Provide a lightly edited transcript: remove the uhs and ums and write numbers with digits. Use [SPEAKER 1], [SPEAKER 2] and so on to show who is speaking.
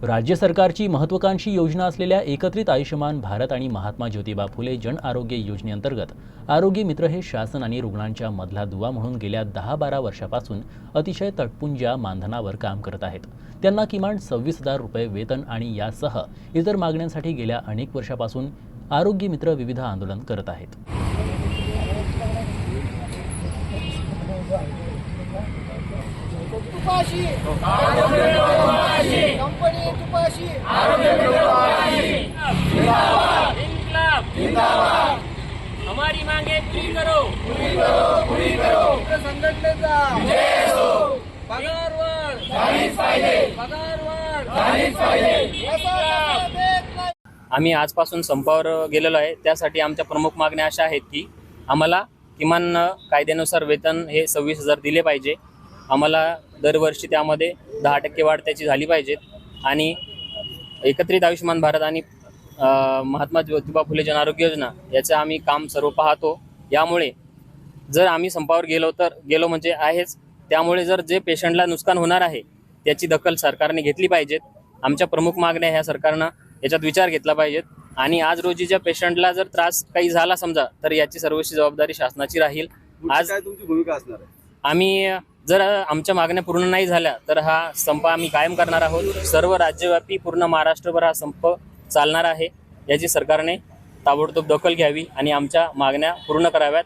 [SPEAKER 1] राज्य सरकारची महत्त्वाकांक्षी योजना असलेल्या एकत्रित आयुष्यमान भारत आणि महात्मा ज्योतिबा फुले जन आरोग्य योजनेअंतर्गत आरोग्य मित्र हे शासन आणि रुग्णांच्या मधला दुवा म्हणून गेल्या 10-12 वर्षापासून अतिशय तटपुंज्या मानधनावर काम करत आहेत। त्यांना किमान 26,000 रुपये वेतन आणि यासह इतर मागण्यांसाठी गेल्या अनेक वर्षापासून आरोग्य मित्र विविध आंदोलन करत आहेत।
[SPEAKER 2] तुपाशी कंपनी तुपाशी
[SPEAKER 3] हमारी मांगे पूरी करो
[SPEAKER 2] संघटनेचा पगारवाढ
[SPEAKER 3] आम्ही आजपासून संपावर गेलेलो आहे। त्यासाठी आमच्या प्रमुख मागण्या अशा आहेत की आम्हाला किमान कायद्यानुसार वेतन हे 26,000 दिले पाहिजे। आम्हाला दरवर्षी त्यामध्ये 10% वाढ त्याची झाली पाहिजे आणि एकत्रित आयुष्यमान भारत आणि महात्मा ज्योतिबा फुले जन आरोग्य योजना याचं आम्ही काम सर्व पाहतो। यामुळे जर आम्ही संपावर गेलो म्हणजे आहेच, त्यामुळे जर जे पेशंटला नुकसान होणार आहे त्याची दखल सरकारने घेतली पाहिजेत। आमच्या प्रमुख मागण्या ह्या सरकारनं याच्यात विचार घेतला पाहिजेत आणि आज रोजीच्या पेशंटला जर त्रास काही झाला समजा तर याची सर्वस्वी जबाबदारी शासनाची राहील। आज
[SPEAKER 4] काय तुमची भूमिका असणार आहे?
[SPEAKER 3] आम्ही जर आमच्या मागण्या पूर्ण नाही झाल्या तर हा संप आम्ही कायम करणार आहोत। सर्व राज्यव्यापी पूर्ण महाराष्ट्रभर हा संप चालणार आहे। याची सरकारने ताबडतोब दखल घ्यावी आणि आमच्या मागण्या पूर्ण कराव्यात।